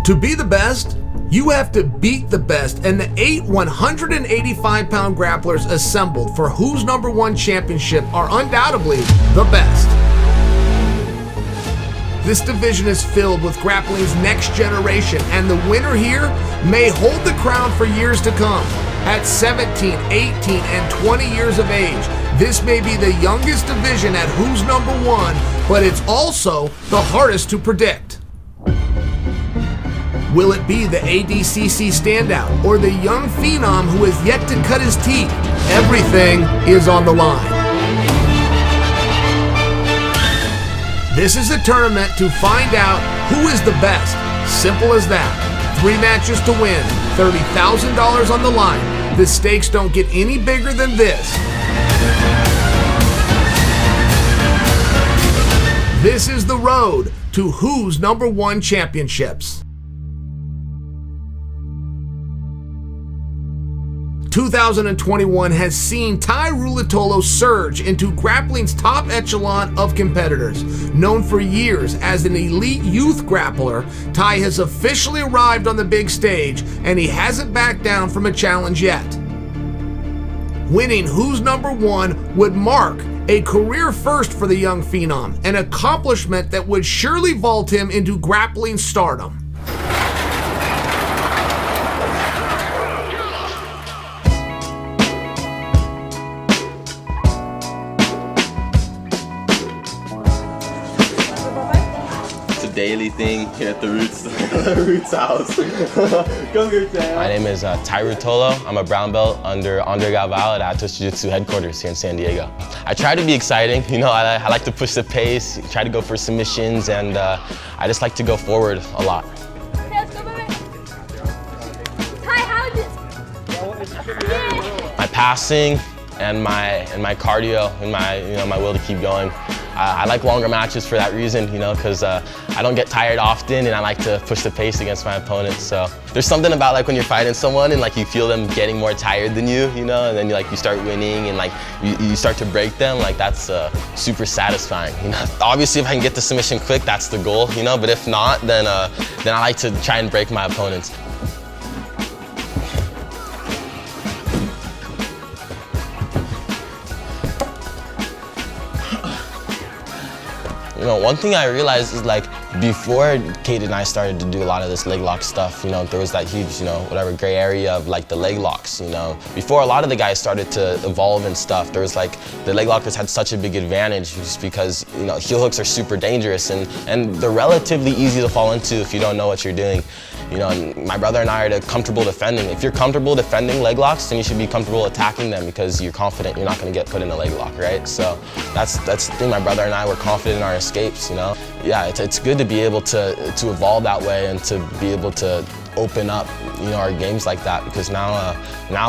To be the best, you have to beat the best, and the 8 185-pound grapplers assembled for Who's Number One Championship are undoubtedly the best. This division is filled with grappling's next generation, and the winner here may hold the crown for years to come. At 17, 18, and 20 years of age, this may be the youngest division at Who's Number One, but it's also the hardest to predict. Will it be the ADCC standout or the young phenom who has yet to cut his teeth? Everything is on the line. This is a tournament to find out who is the best. Simple as that. 3 matches to win, $30,000 on the line. The stakes don't get any bigger than this. This is the road to Who's Number One Championships. 2021 has seen Tairulitolo surge into grappling's top echelon of competitors. Known for years as an elite youth grappler, Tai has officially arrived on the big stage, and he hasn't backed down from a challenge yet. Winning Who's Number One would mark a career first for the young phenom, an accomplishment that would surely vault him into grappling stardom. Daily thing here at the Roots house. Come here, Sam. My name is Tairulitolo. I'm a brown belt under Andre Galvao at Atos Jiu-Jitsu headquarters here in San Diego. I try to be exciting, I like to push the pace, try to go for submissions, and I just like to go forward a lot. Let's go, baby. Tai, how is it? My passing and my cardio and my will to keep going. I like longer matches for that reason, because I don't get tired often, and I like to push the pace against my opponents. So there's something about like when you're fighting someone and like you feel them getting more tired than you, and then you start winning and like you start to break them. Like that's super satisfying. Obviously, if I can get the submission quick, that's the goal. But if not, then I like to try and break my opponents. One thing I realized is like before Kate and I started to do a lot of this leg lock stuff, there was that huge, gray area of like the leg locks, Before a lot of the guys started to evolve and stuff, there was like the leg lockers had such a big advantage just because, heel hooks are super dangerous and they're relatively easy to fall into if you don't know what you're doing. And my brother and I are comfortable defending. If you're comfortable defending leg locks, then you should be comfortable attacking them because you're confident you're not going to get put in a leg lock, right? So that's the thing. My brother and I were confident in our escapes, Yeah, it's good to be able to evolve that way and to be able to open up, our games like that because now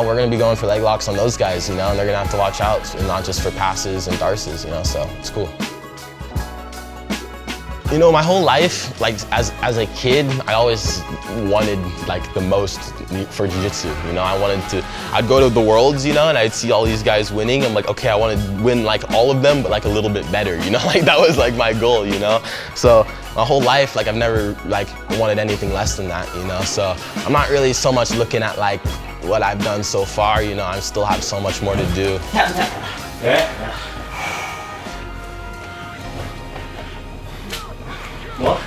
we're going to be going for leg locks on those guys, and they're going to have to watch out and not just for passes and darces, so it's cool. My whole life, like as a kid, I always wanted like the most for jiu-jitsu. I'd go to the Worlds, and I'd see all these guys winning. I'm like, okay, I want to win like all of them, but like a little bit better, like that was like my goal, So my whole life, like I've never like wanted anything less than that, So I'm not really so much looking at like what I've done so far, I still have so much more to do. What?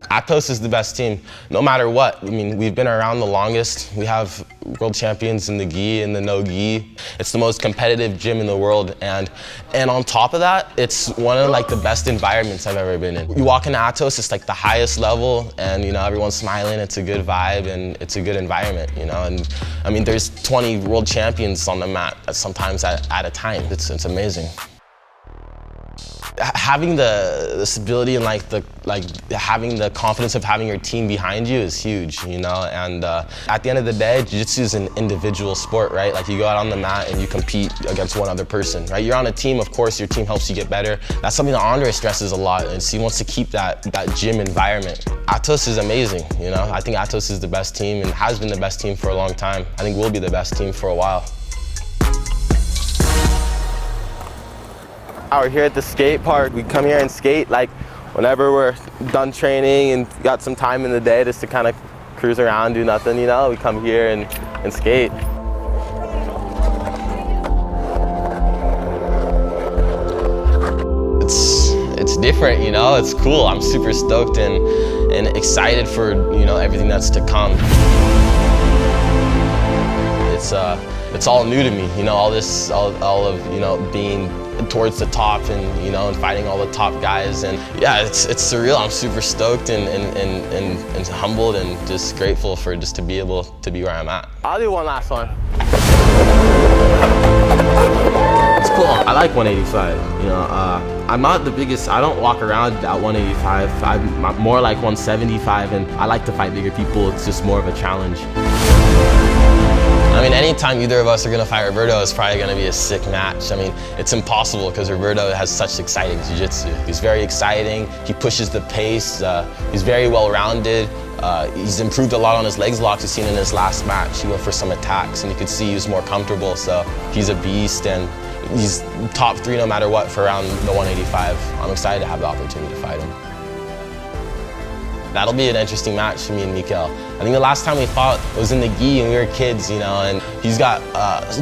Atos is the best team, no matter what. We've been around the longest. We have world champions in the gi and the no gi. It's the most competitive gym in the world, and on top of that, it's one of like the best environments I've ever been in. You walk into Atos, it's like the highest level, and everyone's smiling. It's a good vibe, and it's a good environment, And there's 20 world champions on the mat sometimes at a time. It's amazing. Having the stability and having the confidence of having your team behind you is huge, and at the end of the day, jiu-jitsu is an individual sport, right? Like you go out on the mat and you compete against one other person, right? You're on a team, of course, your team helps you get better. That's something that Andre stresses a lot, and so he wants to keep that gym environment. Atos is amazing, I think Atos is the best team and has been the best team for a long time. I think we'll be the best team for a while. Out here at the skate park, we come here and skate like whenever we're done training and got some time in the day just to kind of cruise around, do nothing, you know, we come here and skate. It's different, you know, it's cool. I'm super stoked and excited for, you know, everything that's to come. It's all new to me, you know, all of, you know, being towards the top and, you know, and fighting all the top guys. And yeah, it's surreal. I'm super stoked and humbled and just grateful for just to be able to be where I'm at. I'll do one last one. It's cool. I like 185. You know, I'm not the biggest. I don't walk around at 185. I'm more like 175, and I like to fight bigger people. It's just more of a challenge. I mean, anytime either of us are gonna fight Roberto, it's probably gonna be a sick match. I mean, it's impossible because Roberto has such exciting jiu-jitsu. He's very exciting. He pushes the pace. He's very well-rounded. He's improved a lot on his legs locks. You've seen in his last match, he went for some attacks, and you could see he was more comfortable. So he's a beast, and he's top 3 no matter what for around the 185. I'm excited to have the opportunity to fight him. That'll be an interesting match for me and Mika. I think the last time we fought was in the gi and we were kids, you know, and he's got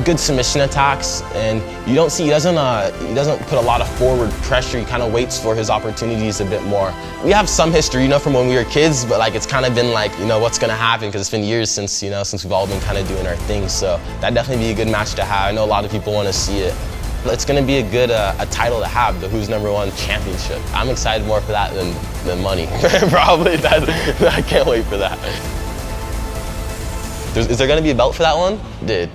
good submission attacks, and you don't see, he doesn't put a lot of forward pressure. He kind of waits for his opportunities a bit more. We have some history, you know, from when we were kids, but like it's kind of been like, you know, what's gonna happen, because it's been years since, you know, since we've all been kind of doing our thing. So that'd definitely be a good match to have. I know a lot of people want to see it. It's going to be a good a title to have, the Who's Number One championship. I'm excited more for that than money. Probably. I can't wait for that. Is there going to be a belt for that one? Dude.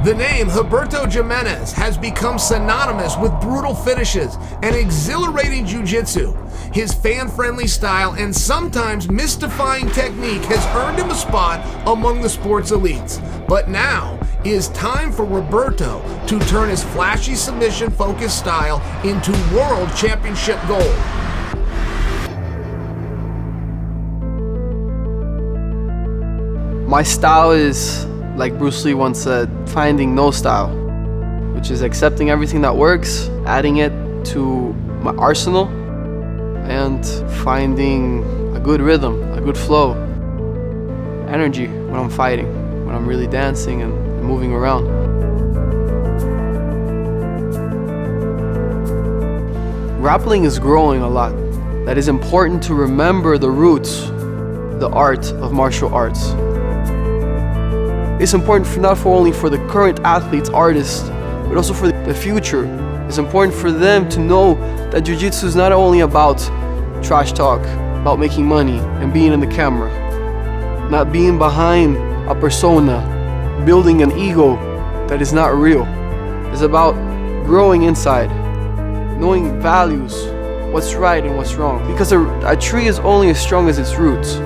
The name Roberto Jimenez has become synonymous with brutal finishes and exhilarating jiu-jitsu. His fan-friendly style and sometimes mystifying technique has earned him a spot among the sport's elites. But now is time for Roberto to turn his flashy submission-focused style into world championship gold. My style is, like Bruce Lee once said, finding no style, which is accepting everything that works, adding it to my arsenal, and finding a good rhythm, a good flow, energy when I'm fighting, when I'm really dancing and moving around. Grappling is growing a lot. That is important to remember the roots, the art of martial arts. It's important not only for the current athletes, artists, but also for the future. It's important for them to know that jiu-jitsu is not only about trash talk, about making money and being in the camera, not being behind a persona, building an ego that is not real. It's about growing inside, knowing values, what's right and what's wrong. Because a tree is only as strong as its roots.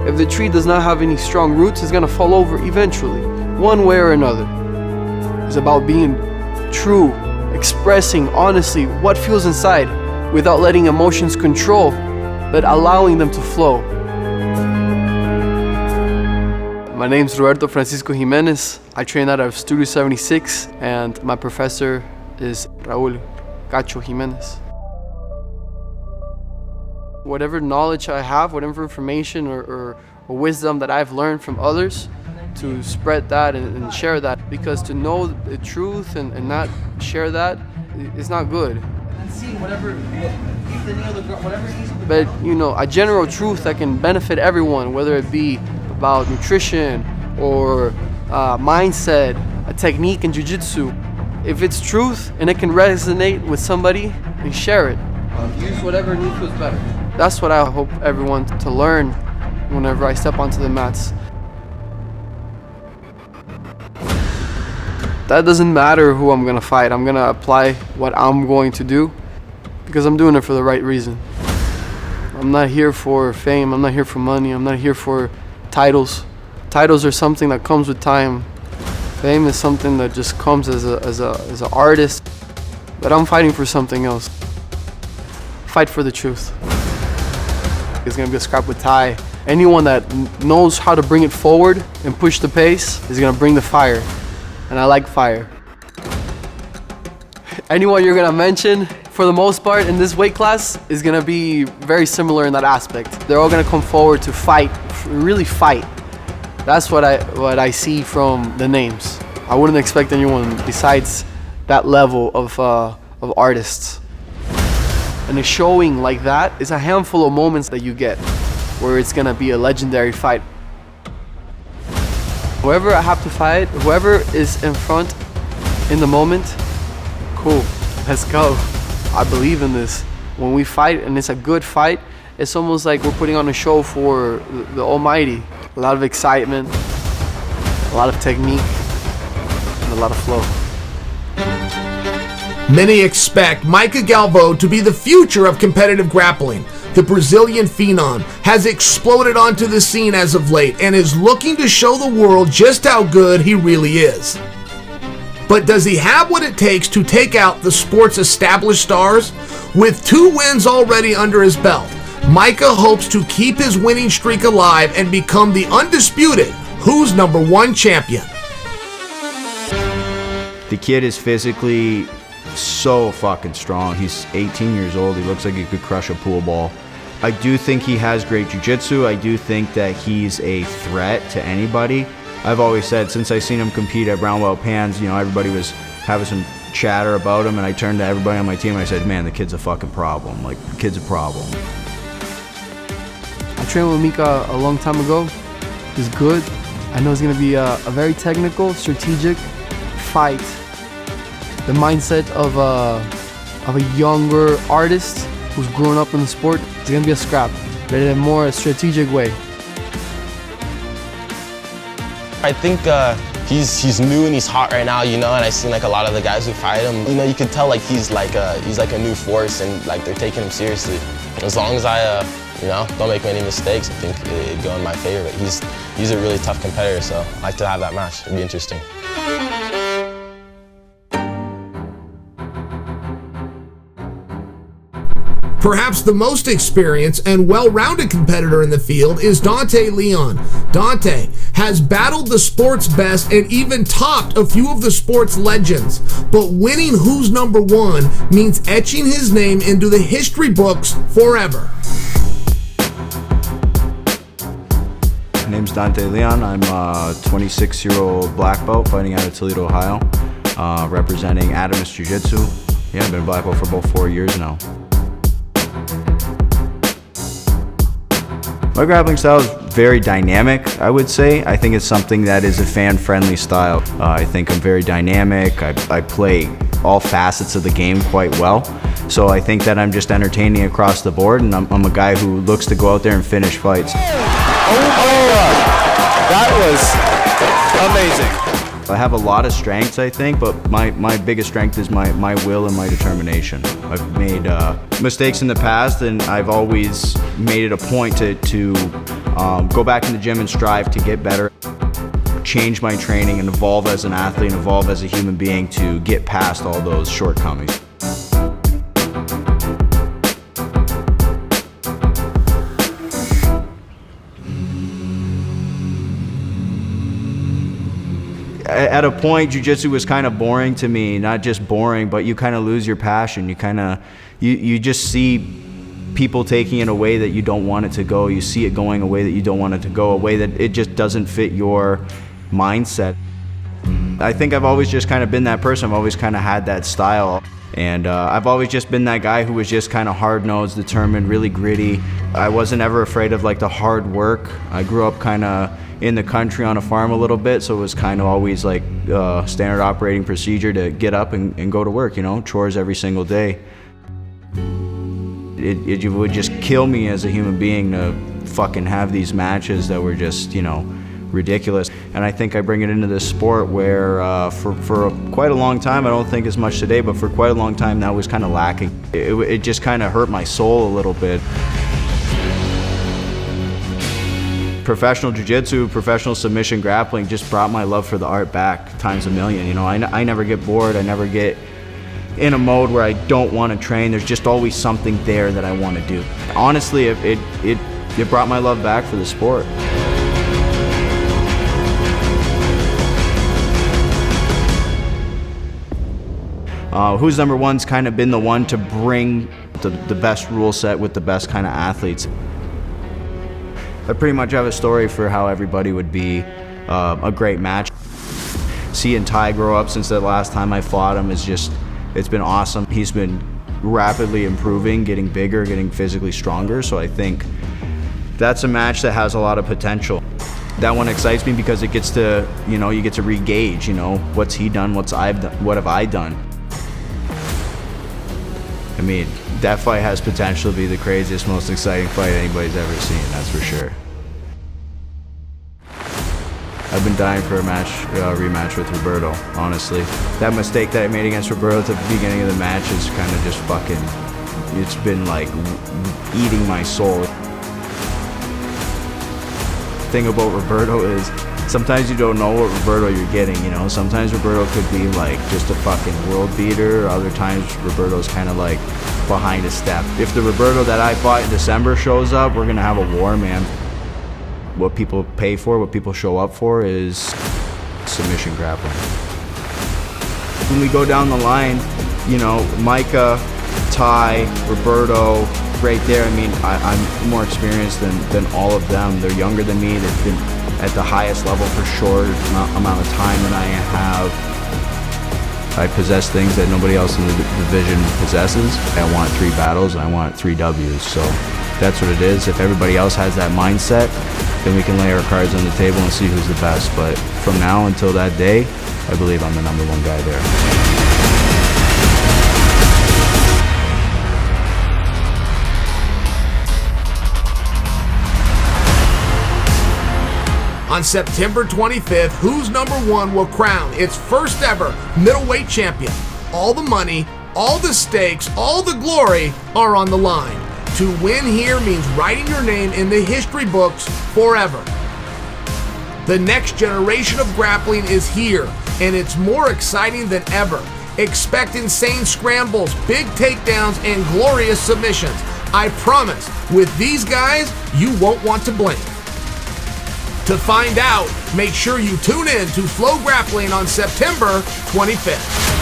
If the tree does not have any strong roots, it's gonna fall over eventually, one way or another. It's about being true, expressing honestly what feels inside without letting emotions control, but allowing them to flow. My name's Roberto Francisco Jimenez. I train out of Studio 76, and my professor is Raul Cacho Jimenez. Whatever knowledge I have, whatever information or wisdom that I've learned from others, to spread that and share that, because to know the truth and not share that is not good. But you know, a general truth that can benefit everyone, whether it be about nutrition or mindset, a technique in jiu-jitsu. If it's truth and it can resonate with somebody, then share it. Use whatever you feels better. That's what I hope everyone to learn whenever I step onto the mats. That doesn't matter who I'm gonna fight. I'm gonna apply what I'm going to do because I'm doing it for the right reason. I'm not here for fame. I'm not here for money. I'm not here for titles. Titles are something that comes with time. Fame is something that just comes as an artist. But I'm fighting for something else. Fight for the truth. It's gonna be a scrap with Tai. Anyone that knows how to bring it forward and push the pace is gonna bring the fire. And I like fire. anyone you're gonna mention, for the most part, in this weight class, is gonna be very similar in that aspect. They're all gonna come forward to fight, really fight. That's what I see from the names. I wouldn't expect anyone besides that level of artists. And a showing like that is a handful of moments that you get where it's gonna be a legendary fight. Whoever I have to fight, whoever is in front in the moment, cool, let's go. I believe in this. When we fight and it's a good fight, it's almost like we're putting on a show for the Almighty. A lot of excitement, a lot of technique, and a lot of flow. Many expect Mika Galvão to be the future of competitive grappling. The Brazilian phenom has exploded onto the scene as of late and is looking to show the world just how good he really is. But does he have what it takes to take out the sport's established stars? With 2 wins already under his belt, Mika hopes to keep his winning streak alive and become the undisputed Who's Number 1 champion. The kid is physically so fucking strong. He's 18 years old. He looks like he could crush a pool ball. I do think he has great jiu-jitsu. I do think that he's a threat to anybody. I've always said, since I seen him compete at brown belt pans, you know, everybody was having some chatter about him, and I turned to everybody on my team and I said, man, the kid's a fucking problem. Like, the kid's a problem. I trained with Mika a long time ago. He's good. I know it's gonna be a very technical, strategic fight. The mindset of a younger artist who's grown up in the sport, it's gonna be a scrap, but in a more strategic way. I think he's new and he's hot right now, you know, and I've seen like a lot of the guys who fight him, you know, you can tell like he's like a new force and like they're taking him seriously. As long as I you know, don't make many mistakes, I think it'd go in my favor. But he's a really tough competitor, so I'd like to have that match. It'd be interesting. Perhaps the most experienced and well-rounded competitor in the field is Dante Leon. Dante has battled the sport's best and even topped a few of the sport's legends. But winning Who's Number 1 means etching his name into the history books forever. My name's Dante Leon. I'm a 26-year-old black belt fighting out of Toledo, Ohio, representing Adamus Jiu-Jitsu. Yeah, I've been a black belt for about 4 years now. My grappling style is very dynamic, I would say. I think it's something that is a fan-friendly style. I think I'm very dynamic. I play all facets of the game quite well. So I think that I'm just entertaining across the board, and I'm a guy who looks to go out there and finish fights. That was amazing. I have a lot of strengths, I think, but my biggest strength is my will and my determination. I've made mistakes in the past, and I've always made it a point to go back in the gym and strive to get better, change my training, and evolve as an athlete and evolve as a human being to get past all those shortcomings. At a point, jiu-jitsu was kind of boring to me. Not just boring, but you kind of lose your passion. You just see people taking it a way that you don't want it to go. You see it going a way that you don't want it to go, a way that it just doesn't fit your mindset. I think I've always just kind of been that person. I've always kind of had that style. And I've always just been that guy who was just kind of hard-nosed, determined, really gritty. I wasn't ever afraid of like the hard work. I grew up kind of in the country on a farm a little bit, so it was kind of always like standard operating procedure to get up and go to work, you know, chores every single day. It would just kill me as a human being to fucking have these matches that were just, you know, ridiculous. And I think I bring it into this sport where for quite a long time, I don't think as much today, but for quite a long time that was kind of lacking. It just kind of hurt my soul a little bit. Professional jiu-jitsu, professional submission grappling just brought my love for the art back times a million. You know, I never get bored. I never get in a mode where I don't want to train. There's just always something there that I want to do. Honestly, it brought my love back for the sport. Who's Number One's kind of been the one to bring the best rule set with the best kind of athletes. I pretty much have a story for how everybody would be a great match. Seeing Ty grow up since the last time I fought him it's been awesome. He's been rapidly improving, getting bigger, getting physically stronger, so I think that's a match that has a lot of potential. That one excites me because it gets to, you get to re-gauge, what's he done, what have I done. I mean, that fight has potential to be the craziest, most exciting fight anybody's ever seen, that's for sure. I've been dying for a rematch with Roberto, honestly. That mistake that I made against Roberto at the beginning of the match is kind of just it's been like eating my soul. The thing about Roberto is sometimes you don't know what Roberto you're getting, Sometimes Roberto could be like just a fucking world beater, other times Roberto's kind of like behind a step. If the Roberto that I fought in December shows up, we're gonna have a war, man. What people pay for, what people show up for is submission grappling. When we go down the line, Mika, Ty, Roberto, right there, I mean, I'm more experienced than all of them. They're younger than me, they've been at the highest level for short amount of time than I have. I possess things that nobody else in the division possesses. I want 3 battles and I want 3 W's, so that's what it is. If everybody else has that mindset, then we can lay our cards on the table and see who's the best. But from now until that day, I believe I'm the number 1 guy there. On September 25th, Who's Number One will crown its first ever middleweight champion. All the money, all the stakes, all the glory are on the line. To win here means writing your name in the history books forever. The next generation of grappling is here, and it's more exciting than ever. Expect insane scrambles, big takedowns, and glorious submissions. I promise, with these guys, you won't want to blink. To find out, make sure you tune in to FloGrappling on September 25th.